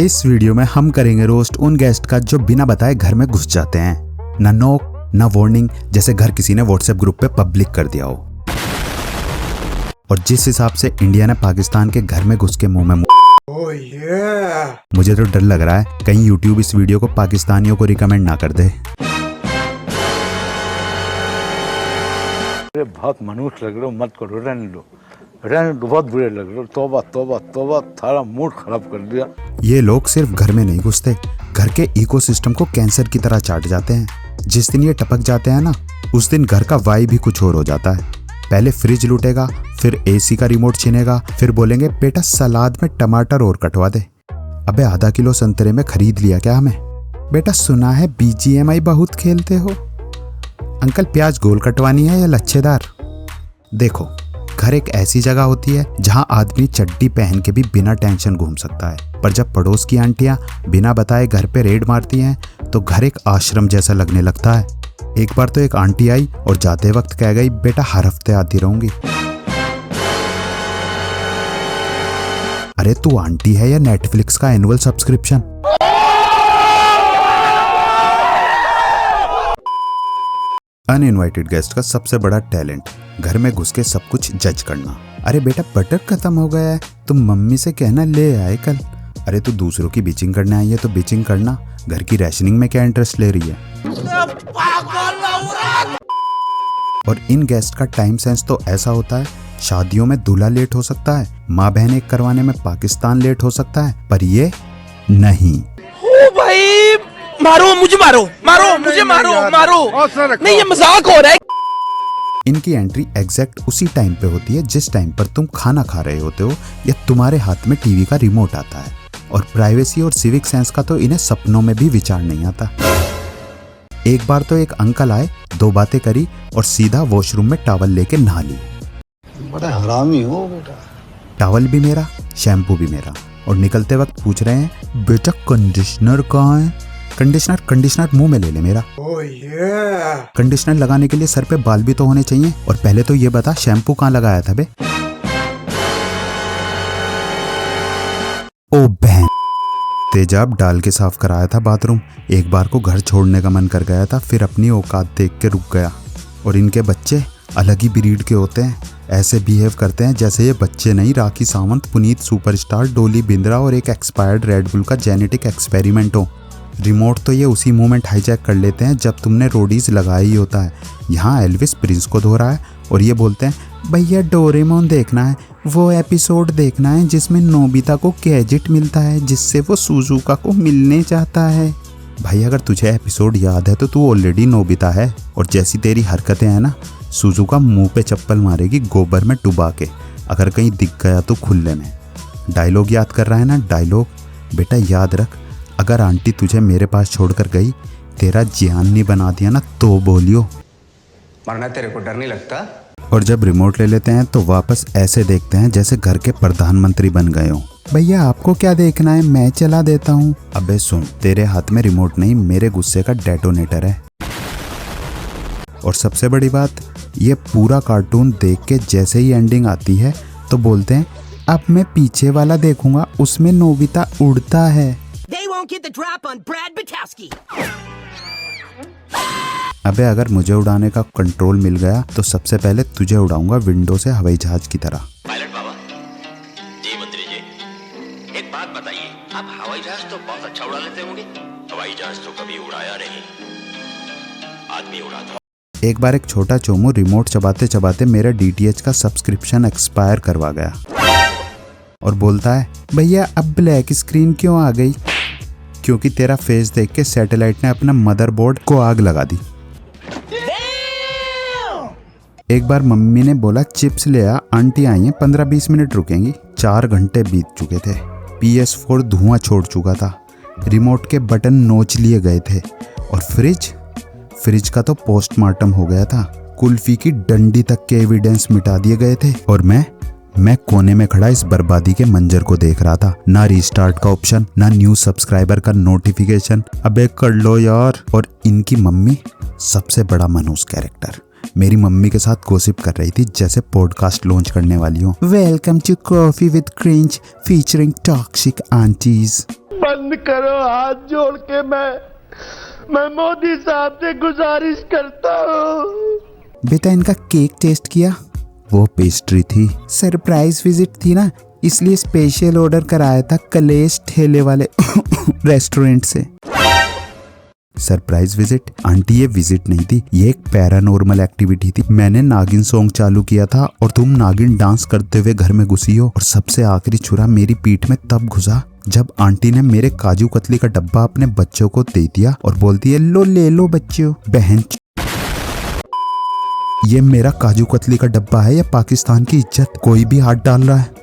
इस वीडियो में हम करेंगे रोस्ट उन गेस्ट का जो बिना बताए घर में घुस जाते हैं। ना नोक ना वार्निंग, जैसे घर किसी ने व्हाट्सएप ग्रुप पे पब्लिक कर दिया हो। और जिस हिसाब से इंडिया ने पाकिस्तान के घर में घुस के मुंह में मुझे तो डर लग रहा है कहीं यूट्यूब इस वीडियो को पाकिस्तानियों को रिकमेंड ना कर दे। बहुत मनुष्य लग रहे हो, मत करो, रहने दो, बहुत बुरे लग रहे हो। तौबा तौबा तौबा, थारा मूड खराब कर दिया। ये लोग सिर्फ घर में नहीं घुसते, घर के इकोसिस्टम को कैंसर की तरह चाट जाते हैं। जिस दिन ये टपक जाते हैं ना, उस दिन घर का वाइब भी कुछ और हो जाता है। पहले फ्रिज लूटेगा, फिर एसी का रिमोट छीनेगा, फिर बोलेंगे बेटा सलाद में टमाटर और कटवा दे। अबे आधा किलो संतरे में खरीद लिया क्या हमें? बेटा सुना है BGMI बहुत खेलते हो। अंकल प्याज गोल कटवानी है या लच्छेदार? देखो, घर एक ऐसी जगह होती है जहां आदमी चड्डी पहन के भी बिना टेंशन घूम सकता है, पर जब पड़ोस की आंटियां बिना बताए घर पे रेड मारती हैं तो घर एक आश्रम जैसा लगने लगता है। एक बार तो एक आंटी आई और जाते वक्त कह गई बेटा हर हफ्ते आती रहूंगी। अरे तू आंटी है या नेटफ्लिक्स का एनुअल सब्सक्रिप्शन? अनइनवाइटेड गेस्ट का सबसे बड़ा टैलेंट घर में घुस के सब कुछ जज करना। अरे बेटा बटर खत्म हो गया है, तुम मम्मी से कहना ले आए कल। अरे तू दूसरों की बीचिंग करने आई है तो बीचिंग करना, घर की रैशनिंग में क्या इंटरेस्ट ले रही है? और इन गेस्ट का टाइम सेंस तो ऐसा होता है, शादियों में दूल्हा लेट हो सकता है, माँ बहन एक करवाने में पाकिस्तान लेट हो सकता है, पर ये नहीं। ओ भाई मारो मुझे, मारो मारो मुझे, मारो मारो नहीं, ये मजाक हो रहा है। इनकी एंट्री एग्जैक्ट उसी टाइम पे होती है जिस टाइम पर तुम खाना खा रहे होते हो या तुम्हारे हाथ में टीवी का रिमोट आता है। और प्राइवेसी और सिविक सेंस का तो इन्हें सपनों में भी विचार नहीं आता। एक बार तो एक अंकल आए, 2 बातें करी और सीधा वॉशरूम में टॉवल लेके नहा ली। बड़ा हरामी हो बेटा। टॉवल भी मेरा, शैम्पू भी मेरा, और निकलते वक्त पूछ रहे हैं बेटा कंडीशनर कहाँ है? कंडीशनर मुंह में ले ले मेरा। कंडीशनर लगाने के लिए सर पे बाल भी तो होने चाहिए। और पहले तो ये बता शैम्पू कहाँ लगाया था बे? ओ बहन, तेजाब डाल के साफ कराया था बाथरूम। एक बार को घर छोड़ने का मन कर गया था, फिर अपनी औकात देख के रुक गया। और इनके बच्चे अलग ही ब्रीड के होते हैं, ऐसे बिहेव करते हैं जैसे ये बच्चे नहीं, राखी सावंत, पुनीत सुपरस्टार, डोली बिंद्रा और एक एक्सपायर्ड रेड बुल का जेनेटिक एक्सपेरिमेंट हो। रिमोट तो ये उसी मोमेंट हाईजैक कर लेते हैं जब तुमने रोडीज लगाया ही होता है। यहाँ एल्विस प्रिंस को धो रहा है और ये बोलते हैं भैया डोरेमोन देखना है, वो एपिसोड देखना है जिसमें नोबिता को गैजेट मिलता है जिससे वो सुजुका को मिलने चाहता है। भाई अगर तुझे एपिसोड याद है तो तू ऑलरेडी नोबिता है। और जैसी तेरी हरकतें हैं ना, सुजुका मुंह पे चप्पल मारेगी गोबर में डुबा के, अगर कहीं दिख गया तो खुले में। डायलॉग याद कर रहा है ना? डायलॉग बेटा याद रख, अगर आंटी तुझे मेरे पास छोड़कर गई, तेरा जियान नहीं बना दिया ना तो बोलियो। मरना तेरे को डर नहीं लगता? और जब रिमोट ले लेते हैं तो वापस ऐसे देखते हैं जैसे घर के प्रधानमंत्री बन गए हो। भैया आपको क्या देखना है, मैं चला देता हूँ। अबे सुन, तेरे हाथ में रिमोट नहीं, मेरे गुस्से का डेटोनेटर है। और सबसे बड़ी बात, ये पूरा कार्टून देख के जैसे ही एंडिंग आती है तो बोलते हैं अब मैं पीछे वाला देखूंगा, उसमें नोबिता उड़ता है। अबे अगर मुझे उड़ाने का कंट्रोल मिल गया तो सबसे पहले तुझे उड़ाऊंगा विंडो से हवाई जहाज की तरह। पायलट बाबा जी, मंत्री जी, एक बात बताइए, आप हवाई जहाज तो बहुत अच्छा उड़ा लेते होंगे। हवाई जहाज तो कभी उड़ाया नहीं, आदमी उड़ाता। एक बार एक छोटा चोमू रिमोट चबाते चबाते मेरा DTH का सब्सक्रिप्शन एक्सपायर करवा गया और बोलता है भैया अब ब्लैक स्क्रीन क्यों आ गई? क्योंकि तेरा फेस देख के सैटेलाइट ने अपना मदरबोर्ड को आग लगा दी। एक बार मम्मी ने बोला चिप्स ले आ, आंटी आई हैं, 15-20 मिनट रुकेंगी। 4 घंटे बीत चुके थे, PS4 धुआं छोड़ चुका था, रिमोट के बटन नोच लिए गए थे और फ्रिज का तो पोस्टमार्टम हो गया था। कुल्फी की डंडी तक के एविडेंस मिटा दिए गए थे। और मैं कोने में खड़ा इस बर्बादी के मंजर को देख रहा था। ना रीस्टार्ट का ऑप्शन, ना न्यू सब्सक्राइबर का नोटिफिकेशन। अबे कर लो यार। और इनकी मम्मी सबसे बड़ा मनहूस कैरेक्टर, मेरी मम्मी के साथ गॉसिप कर रही थी जैसे पॉडकास्ट लॉन्च करने वाली हो। Welcome to coffee with cringe featuring toxic aunties. बंद करो, हाथ जोड़ के मैं मोदी साहब से गुजारिश करता हूँ। बेटा इनका केक टेस्ट किया? वो पेस्ट्री थी, सरप्राइज विजिट थी ना, इसलिए स्पेशल ऑर्डर कराया था कलेश ठेले वाले रेस्टोरेंट से। Surprise visit? आंटी ये विजिट नहीं थी, ये एक पैरानॉर्मल एक्टिविटी थी। मैंने नागिन सॉन्ग चालू किया था और तुम नागिन डांस करते हुए घर में घुसी हो, और सबसे आखिरी छुरा मेरी पीठ में तब घुसा जब आंटी ने मेरे काजू कतली का डब्बा अपने बच्चों को दे दिया और बोलती है लो ले लो बच्चों। बहन, ये मेरा काजू कतली का डब्बा है या पाकिस्तान की इज्जत? कोई भी हाथ डाल रहा है।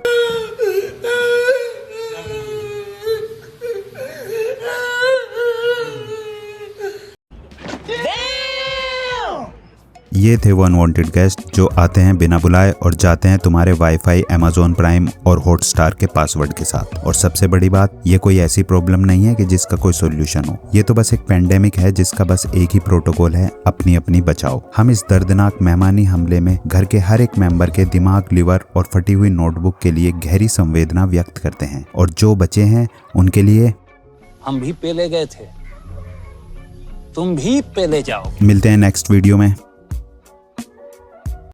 ये थे वो अनवांटेड गेस्ट जो आते हैं बिना बुलाए और जाते हैं तुम्हारे वाईफाई, अमेज़न प्राइम और हॉटस्टार के पासवर्ड के साथ। और सबसे बड़ी बात, ये कोई ऐसी प्रॉब्लम नहीं है कि जिसका कोई सॉल्यूशन हो। ये तो बस एक पेंडेमिक है जिसका बस एक ही प्रोटोकॉल है, अपनी अपनी बचाओ। हम इस दर्दनाक मेहमानी हमले में घर के हर एक मेंबर के दिमाग, लिवर और फटी हुई नोटबुक के लिए गहरी संवेदना व्यक्त करते हैं, और जो बचे हैं उनके लिए हम भी पेले गए थे, तुम भी पेले जाओ। मिलते हैं नेक्स्ट वीडियो में।